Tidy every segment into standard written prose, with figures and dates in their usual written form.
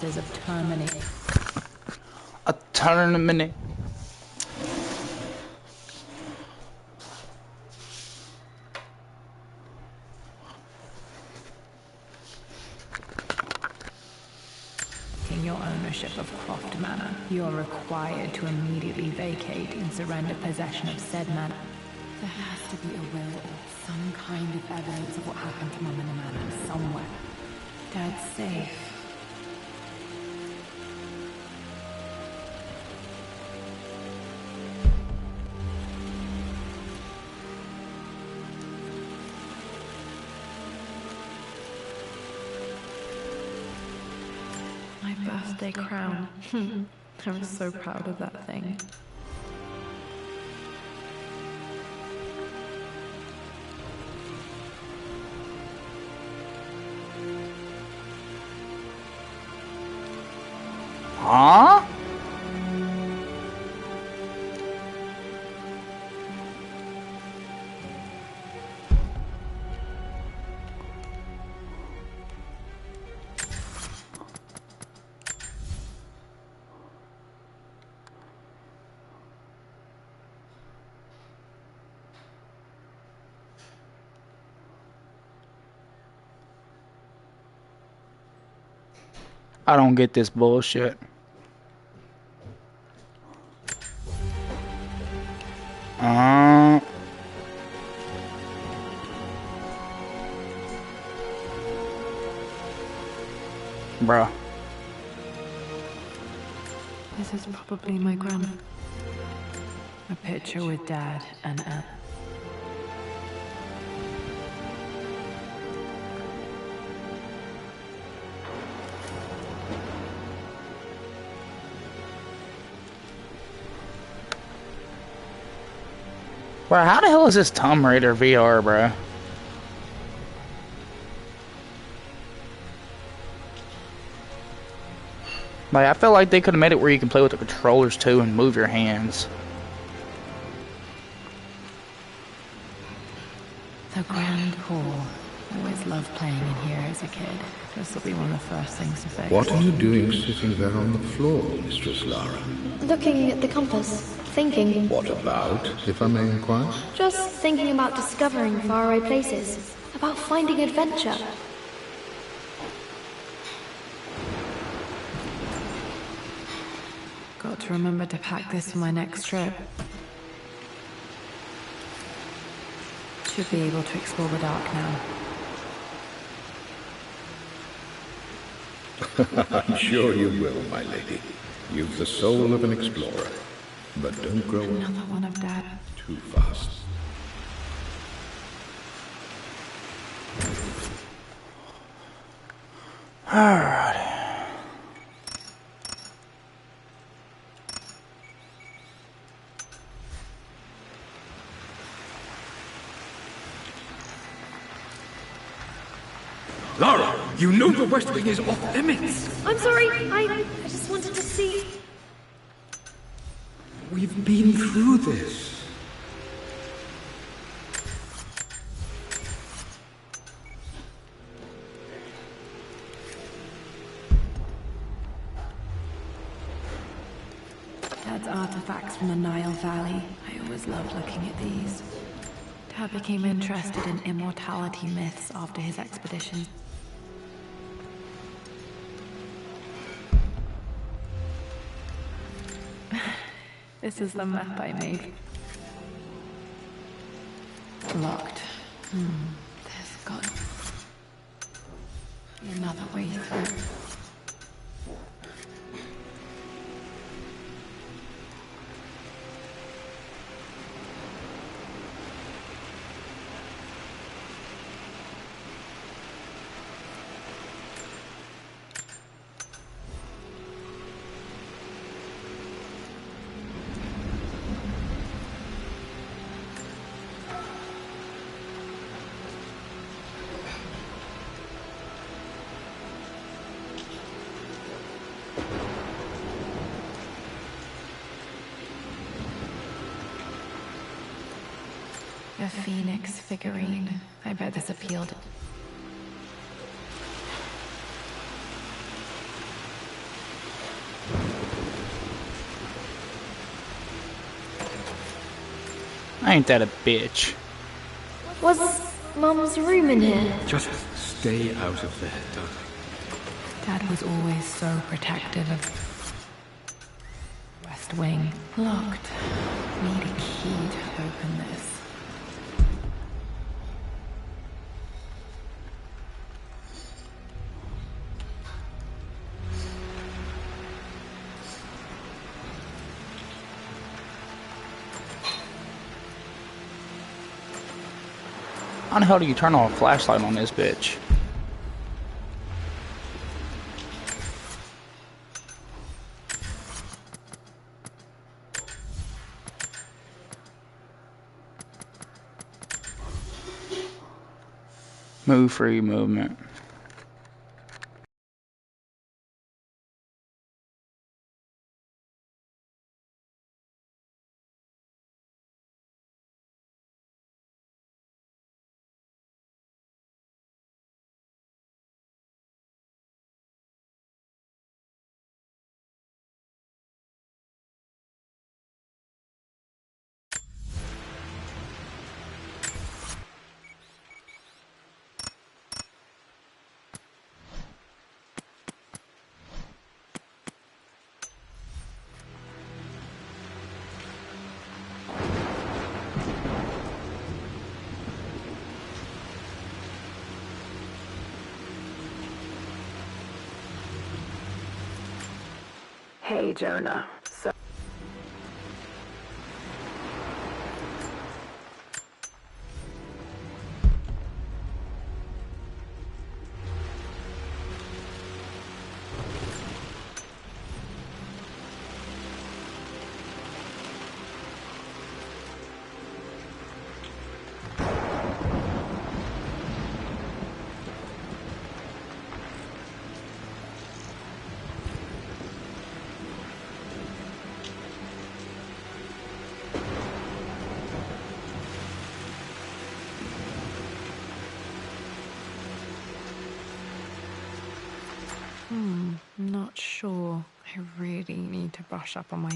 of terminate. A tournament. In your ownership of Croft Manor, you are required to immediately vacate and surrender possession of said manor. There has to be a will or some kind of evidence of what happened to Mum in the manor somewhere. Dad's safe. My birthday crown. I was so proud of that thing. Huh? I don't get this bullshit. Bruh. This is probably my grandma. A picture with Dad and Anne. Bro, how the hell is this Tumb Raider VR, bro? Like, I feel like they could have made it where you can play with the controllers too and move your hands. The Grand Hall. I always loved playing in here as a kid. This will be one of the first things to fix. What are you doing sitting there on the floor, Mistress Lara? Looking at the compass. Thinking. What about, if I may inquire? Just thinking about discovering faraway places. About finding adventure. Got to remember to pack this for my next trip. Should be able to explore the dark now. I'm sure you will, my lady. You've the soul of an explorer. But don't grow Another one of Dad. too fast. Alright. Lara, you know the West Wing is off limits. I'm sorry, I just wanted to see. We've been through this. Dad's artifacts from the Nile Valley. I always loved looking at these. Dad became interested in immortality myths after his expedition. This is the map I made. Locked. There's got to be another way through. A phoenix figurine. I bet this appealed. Ain't that a bitch? Was Mum's room in here? Just stay out of there, darling. Dad was always so protective of West Wing. Locked. Need a key to open this. How the hell do you turn off a flashlight on this bitch? Move free movement. Hey, Jonah. So not sure. I really need to brush up on my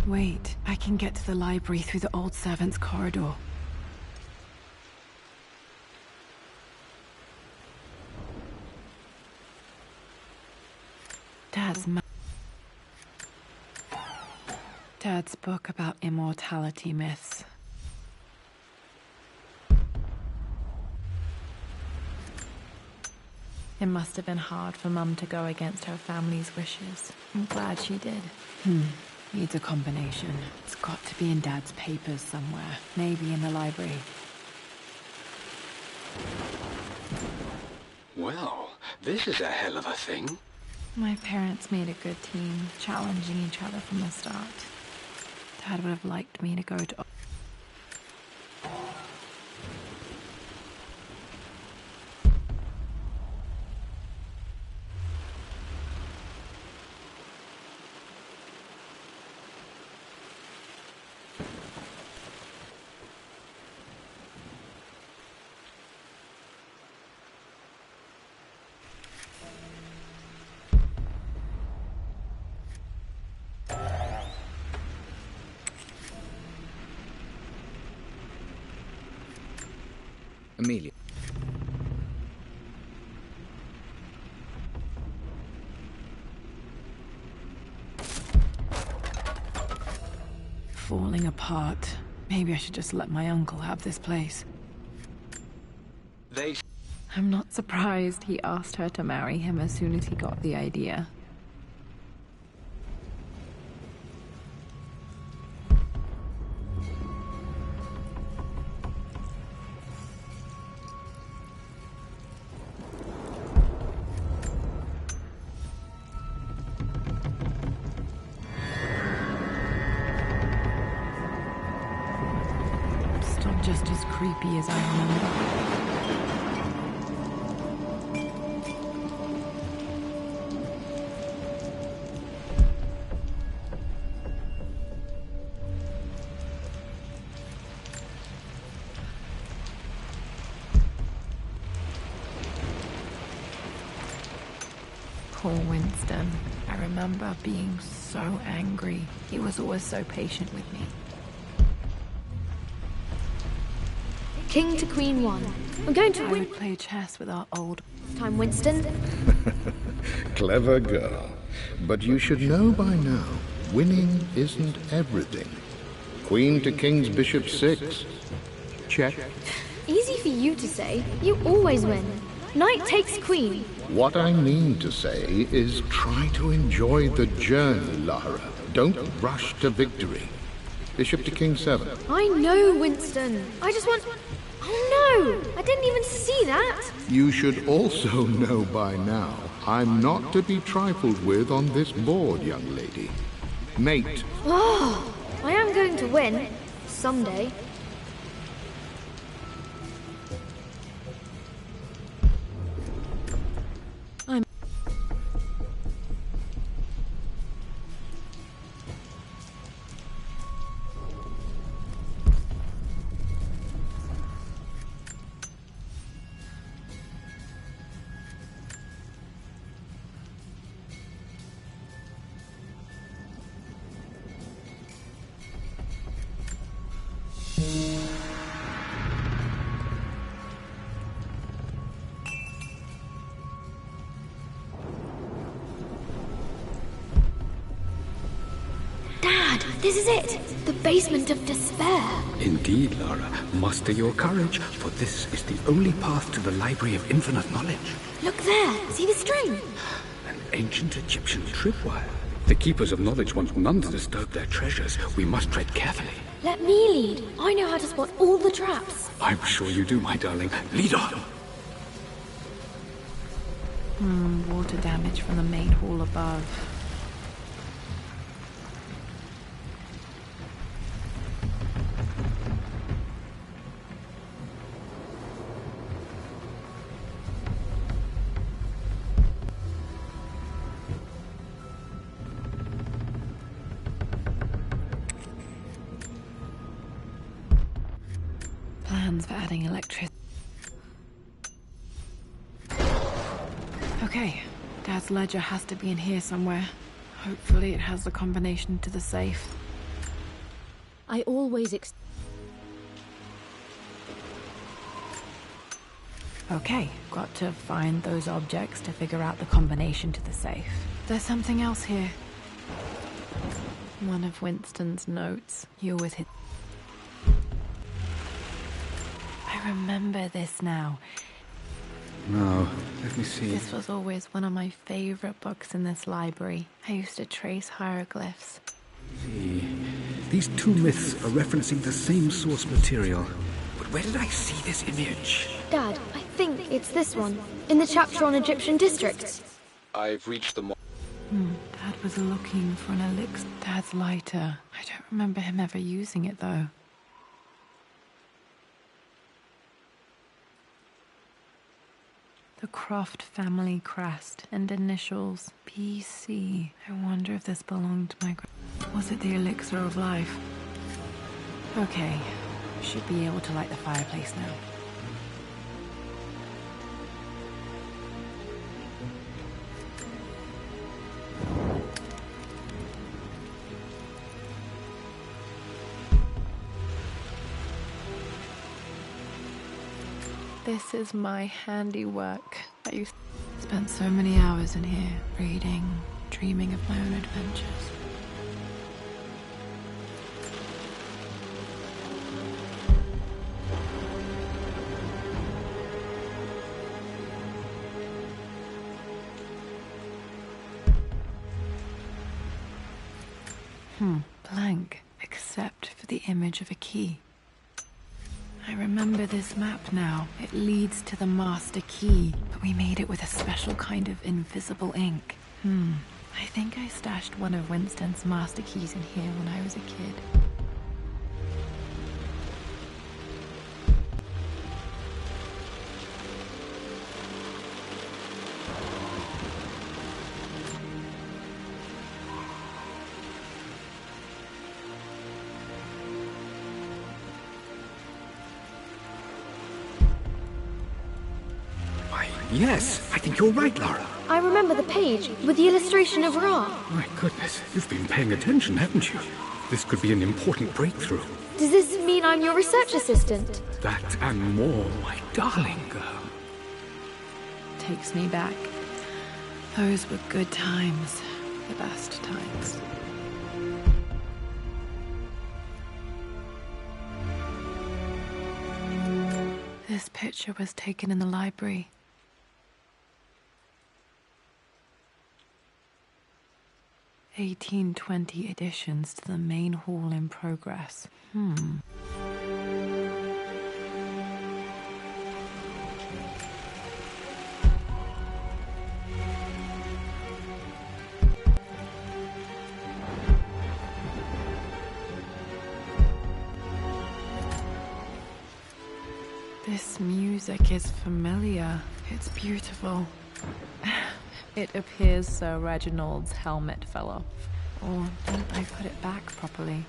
Wait, I can get to the library through the old servants' corridor. Dad's book about immortality myths. It must have been hard for Mum to go against her family's wishes. I'm glad she did. Needs a combination. It's got to be in Dad's papers somewhere. Maybe in the library. Well, this is a hell of a thing. My parents made a good team, challenging each other from the start. Dad would have liked me to go to... Amelia. Falling apart. Maybe I should just let my uncle have this place. I'm not surprised he asked her to marry him as soon as he got the idea. Still just as creepy as I remember. Poor Winston. I remember being so angry. He was always so patient with me. King to Queen 1. I'm going to I win would play chess with our old... this time, Winston. Clever girl. But you should know by now, winning isn't everything. Queen to King's Bishop 6. Check. Easy for you to say. You always win. Knight takes Queen. What I mean to say is try to enjoy the journey, Lara. Don't rush to victory. Bishop to King 7. I know, Winston. I just want... Oh no! I didn't even see that! You should also know by now, I'm not to be trifled with on this board, young lady. Mate. Oh, I am going to win. Someday. Dad, this is it! The basement of despair. Indeed, Lara. Muster your courage, for this is the only path to the Library of Infinite Knowledge. Look there! See the string? An ancient Egyptian tripwire. The Keepers of Knowledge want none to disturb their treasures. We must tread carefully. Let me lead. I know how to spot all the traps. I'm sure you do, my darling. Lead on! Water damage from the main hall above. Plans for adding electricity. Okay, Dad's ledger has to be in here somewhere. Hopefully it has the combination to the safe. I always Okay, got to find those objects to figure out the combination to the safe. There's something else here. One of Winston's notes. He always hit... I remember this now. Now, let me see. This was always one of my favorite books in this library. I used to trace hieroglyphs. See. These two myths are referencing the same source material. But where did I see this image? Dad, I think it's this one. In the chapter on Egyptian districts. I've reached the Dad was looking for an elixir. Dad's lighter. I don't remember him ever using it, though. The Croft family crest and initials PC. I wonder if this belonged to my... Was it the elixir of life? Okay, should be able to light the fireplace now. This is my handiwork. I used to spend so many hours in here, reading, dreaming of my own adventures. Blank, except for the image of a key. I remember this map now. It leads to the master key, but we made it with a special kind of invisible ink. I think I stashed one of Winston's master keys in here when I was a kid. Yes, I think you're right, Lara. I remember the page with the illustration of Ra. My goodness, you've been paying attention, haven't you? This could be an important breakthrough. Does this mean I'm your research assistant? That and more, my darling girl. Takes me back. Those were good times. The best times. This picture was taken in the library. 1820 additions to the main hall in progress. This music is familiar. It's beautiful. It appears Sir Reginald's helmet fell off. Or didn't I put it back properly?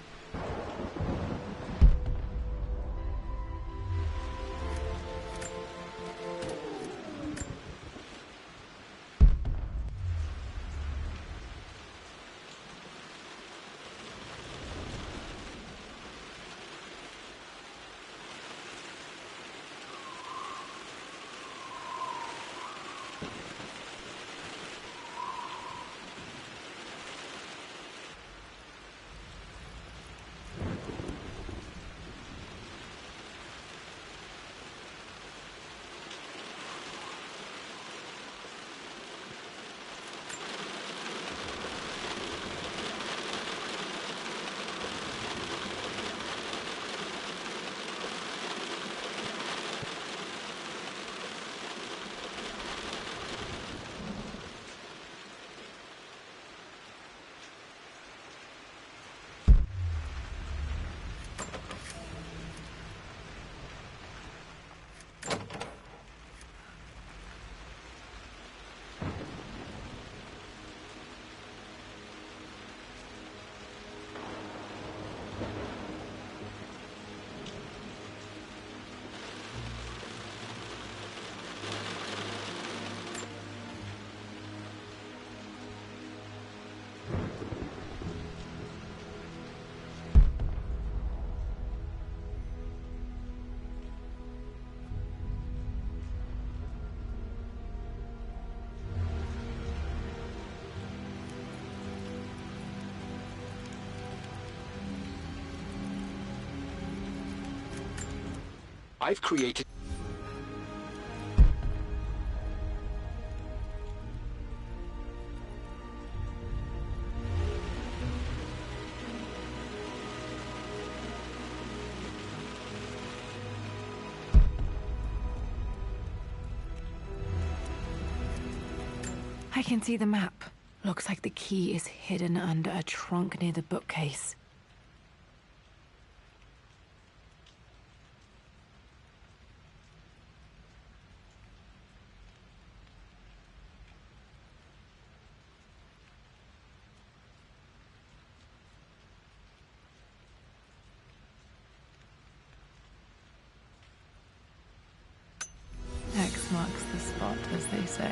I've created... I can see the map. Looks like the key is hidden under a trunk near the bookcase. X marks the spot, as they say.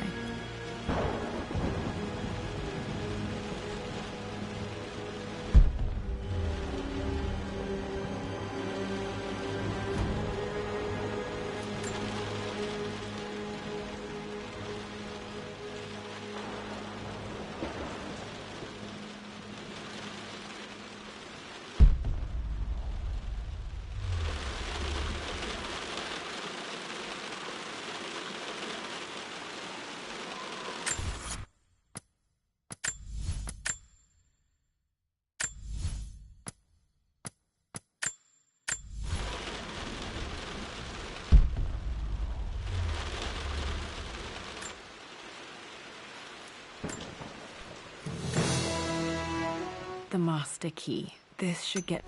master key. This should get...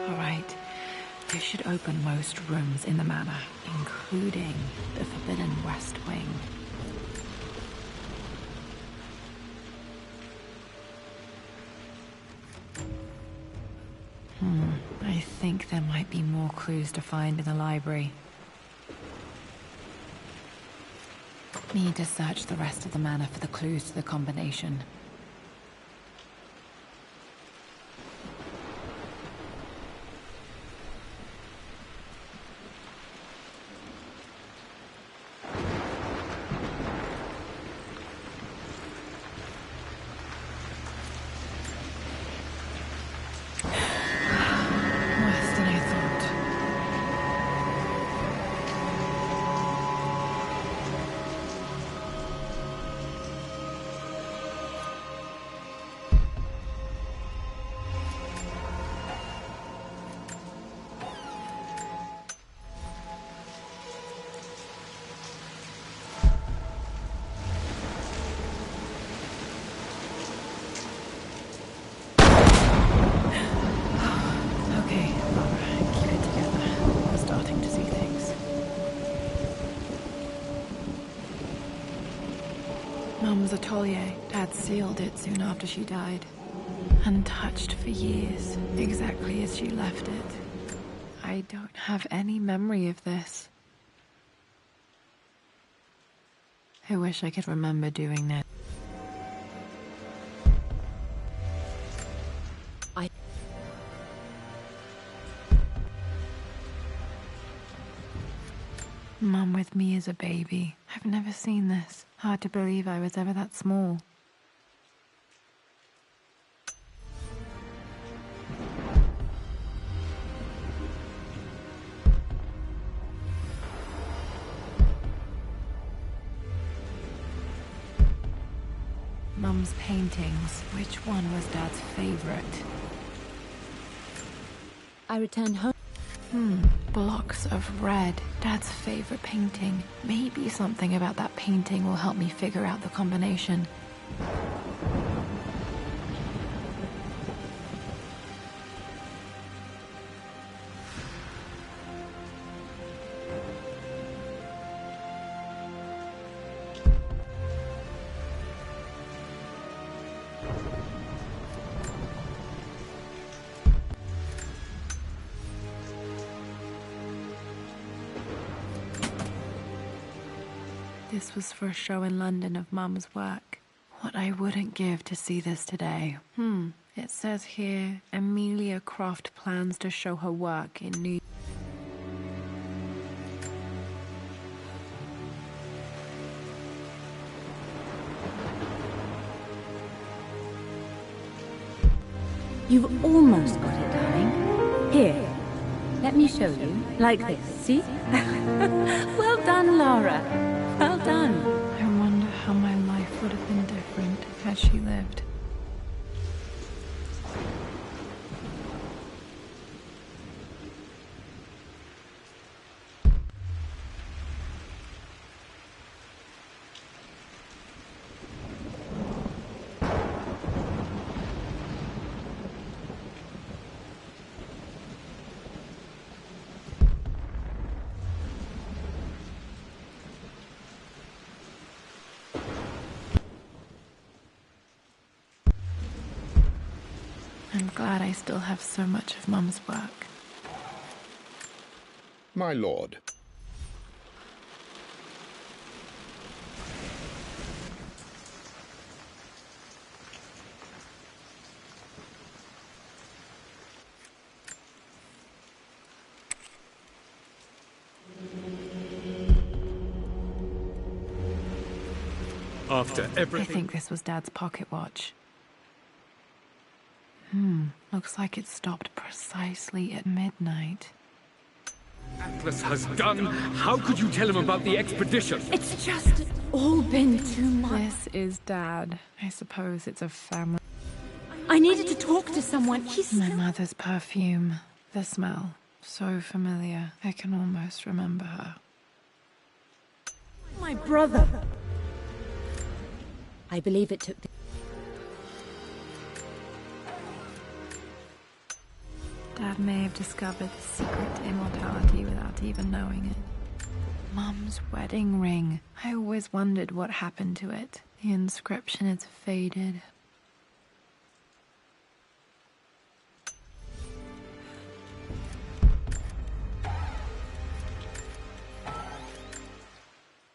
Alright. This should open most rooms in the manor, including the Forbidden West Wing. I think there might be more clues to find in the library. Need to search the rest of the manor for the clues to the combination. Mum's atelier. Dad sealed it soon after she died. Untouched for years, exactly as she left it. I don't have any memory of this. I wish I could remember doing that. Mum with me as a baby. I've never seen this. Hard to believe I was ever that small. Mum's paintings. Which one was Dad's favorite? I returned home. Blocks of red. Dad's favorite painting. Maybe something about that painting will help me figure out the combination. This was for a show in London of Mum's work. What I wouldn't give to see this today. It says here, Amelia Croft plans to show her work in New York. You've almost got it, darling. Here, let me show you. Like this, see? Well done, Laura. Well done. I wonder how my life would have been different had she lived. I'm glad I still have so much of Mum's work. My lord. After I everything... think this was Dad's pocket watch. Looks like it stopped precisely at midnight. Atlas has done, how could you tell him about the expedition? It's just all been too much. This is Dad. I suppose it's a family. I needed to talk to someone. He's My mother's perfume. The smell. So familiar. I can almost remember her. my brother. I believe it took... Dad may have discovered the secret to immortality without even knowing it. Mum's wedding ring. I always wondered what happened to it. The inscription is faded.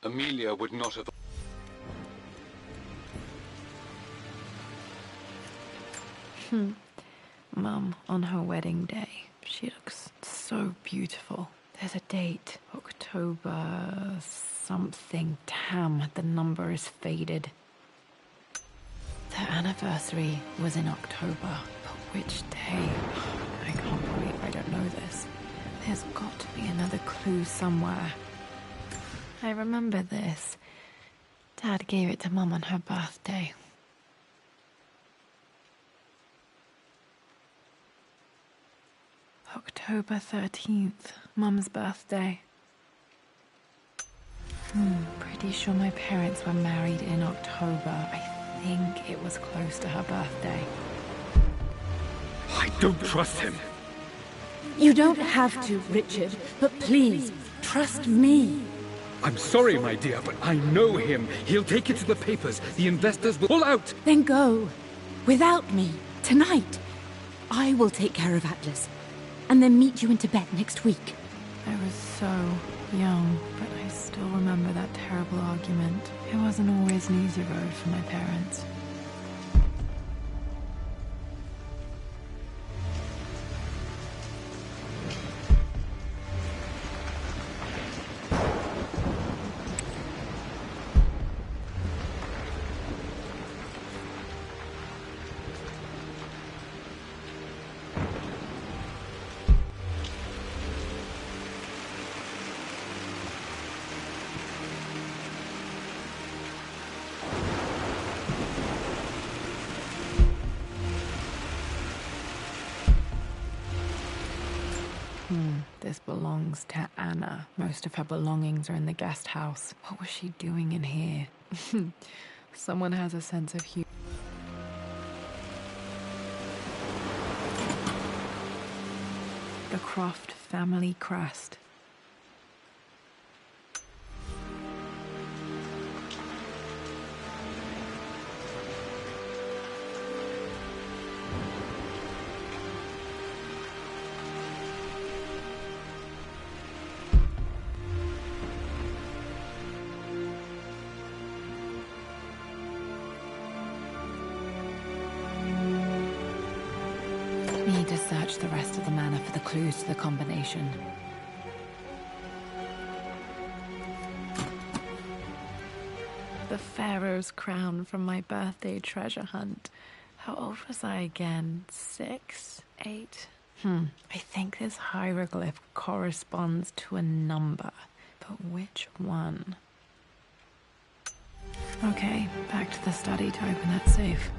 Amelia would not have... Mum, on her wedding day, she looks so beautiful. There's a date, October something. Damn, the number is faded. Their anniversary was in October, but which day? I can't believe I don't know this. There's got to be another clue somewhere. I remember this. Dad gave it to Mum on her birthday. October 13th, Mum's birthday. Pretty sure my parents were married in October. I think it was close to her birthday. I don't trust him. You don't have to, Richard, but please, trust me. I'm sorry, my dear, but I know him. He'll take it to the papers. The investors will pull out. Then go. Without me. Tonight. I will take care of Atlas. And then meet you in Tibet next week. I was so young, but I still remember that terrible argument. It wasn't always an easy road for my parents. This belongs to Anna. Most of her belongings are in the guest house. What was she doing in here? Someone has a sense of humor. The Croft family crest. Need to search the rest of the manor for the clues to the combination. The Pharaoh's crown from my birthday treasure hunt. How old was I again? 6? 8? I think this hieroglyph corresponds to a number, but which one? Okay, back to the study to open that safe.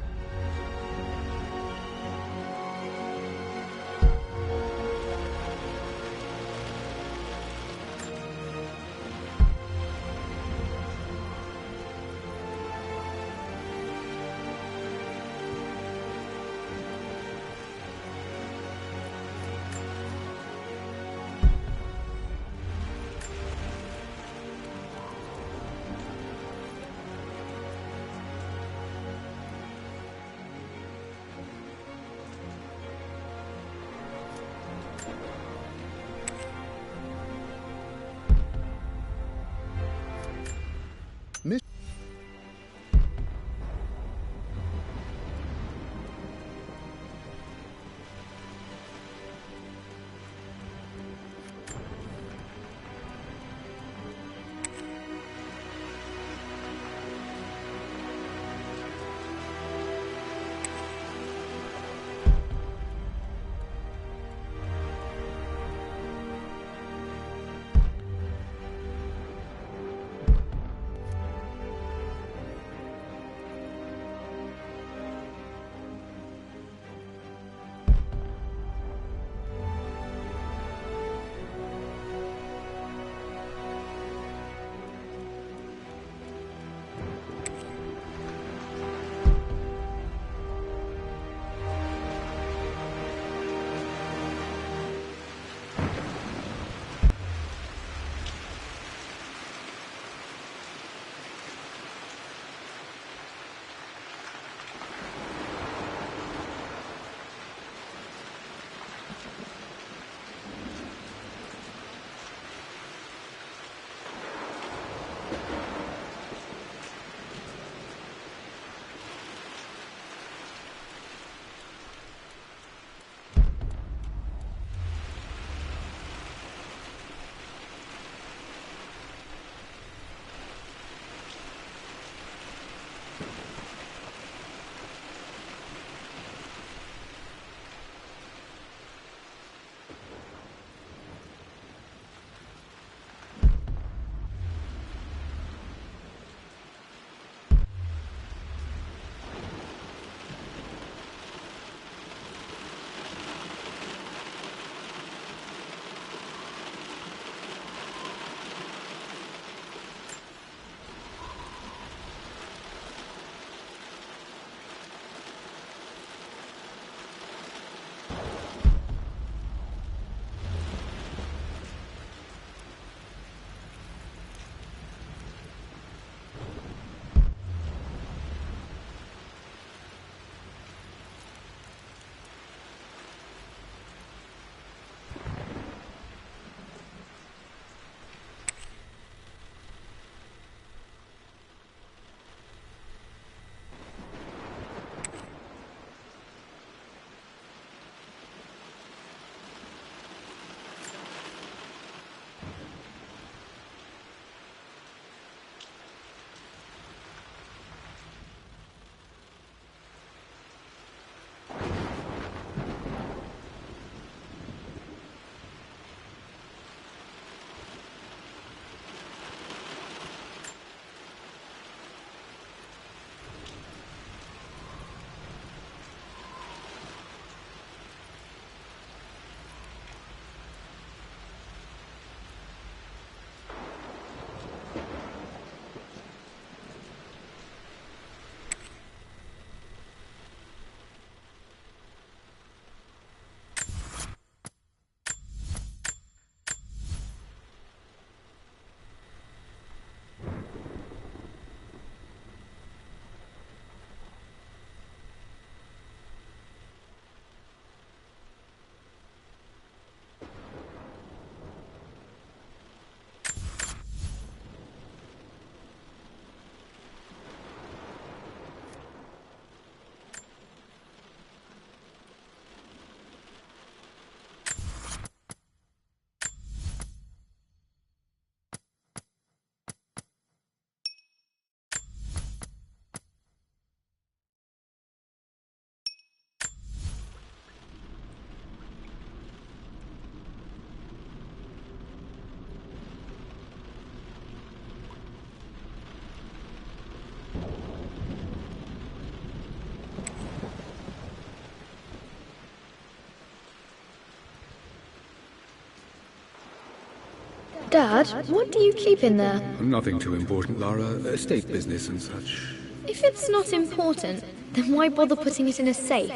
Dad, what do you keep in there? Nothing too important, Lara. Estate business and such. If it's not important, then why bother putting it in a safe?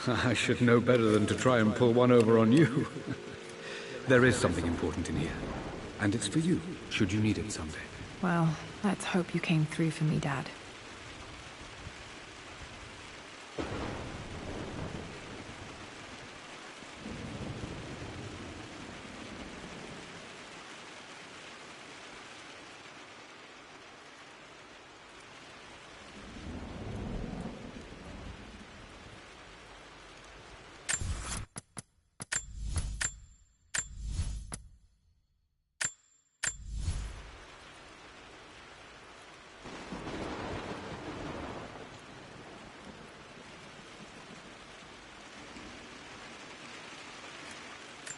I should know better than to try and pull one over on you. There is something important in here. And it's for you, should you need it someday. Well, let's hope you came through for me, Dad.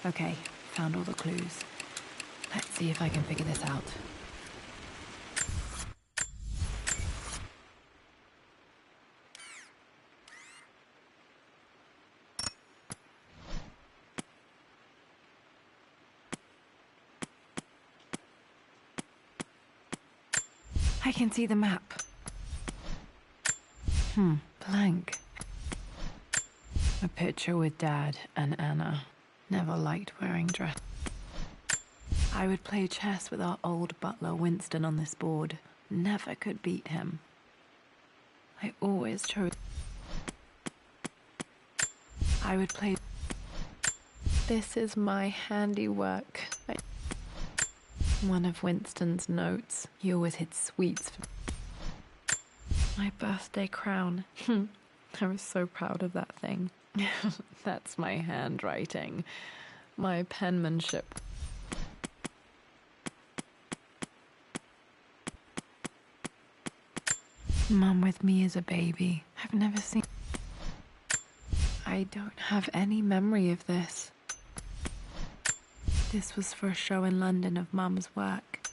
Okay, found all the clues. Let's see if I can figure this out. I can see the map. Blank. A picture with Dad and Anna. Never liked wearing dress. I would play chess with our old butler Winston on this board. Never could beat him. I always chose... I would play... This is my handiwork. One of Winston's notes. He always hid sweets for my birthday crown. I was so proud of that thing. That's my handwriting. My penmanship. Mum with me as a baby. I've never seen... I don't have any memory of this. This was for a show in London of Mum's work.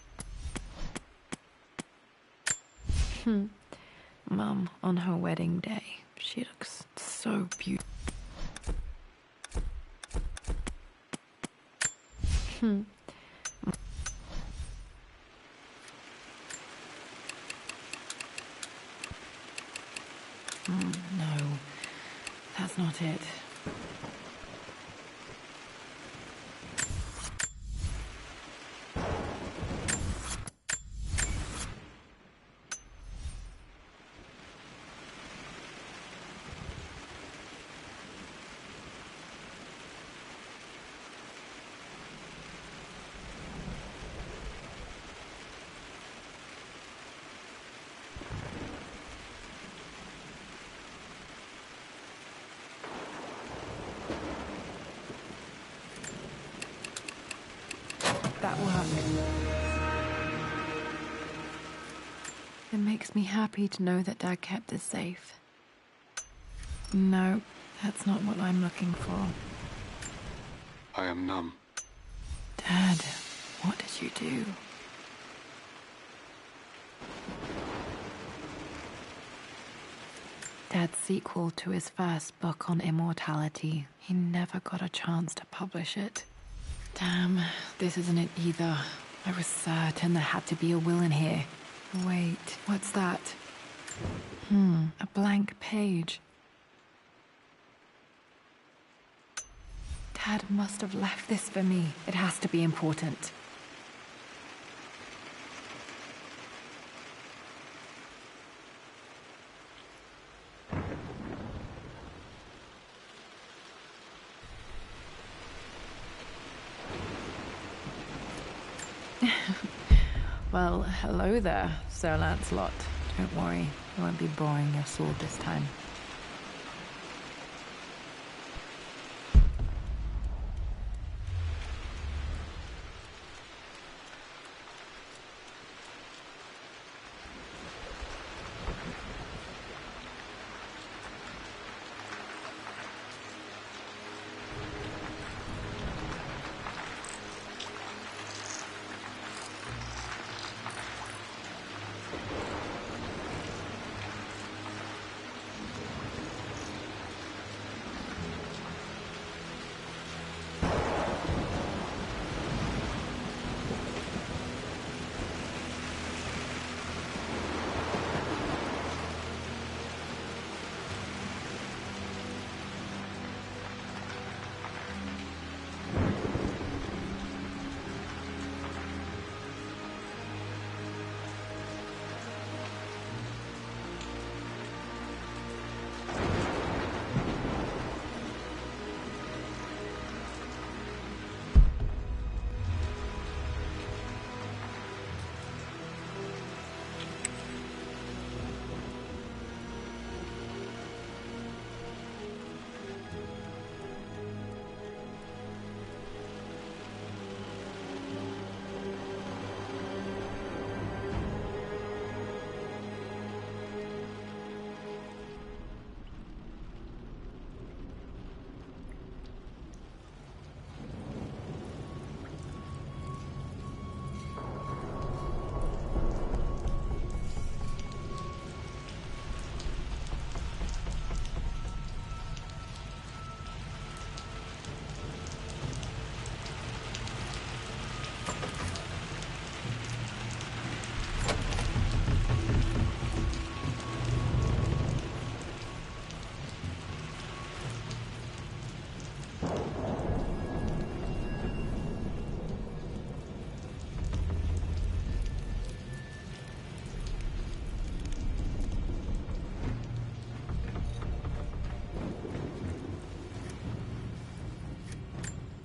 Mum on her wedding day. She looks so beautiful. No, that's not it. That worked. It makes me happy to know that Dad kept it safe. No, that's not what I'm looking for. I am numb. Dad, what did you do? Dad's sequel to his first book on immortality. He never got a chance to publish it. Damn, this isn't it either. I was certain there had to be a will in here. Wait, what's that? A blank page. Dad must have left this for me. It has to be important. Well, hello there, Sir Lancelot. Don't worry, I won't be boring your sword this time.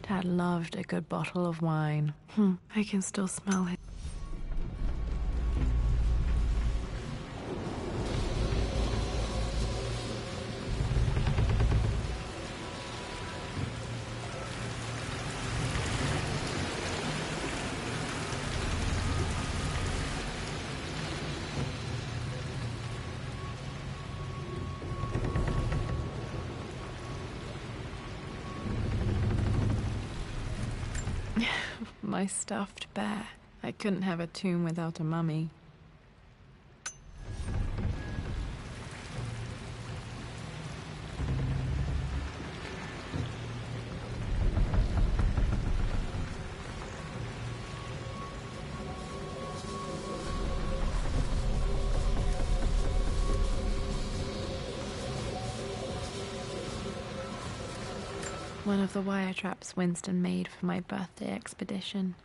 Dad loved a good bottle of wine. I can still smell it. My stuffed bear. I couldn't have a tomb without a mummy. One of the wire traps Winston made for my birthday expedition.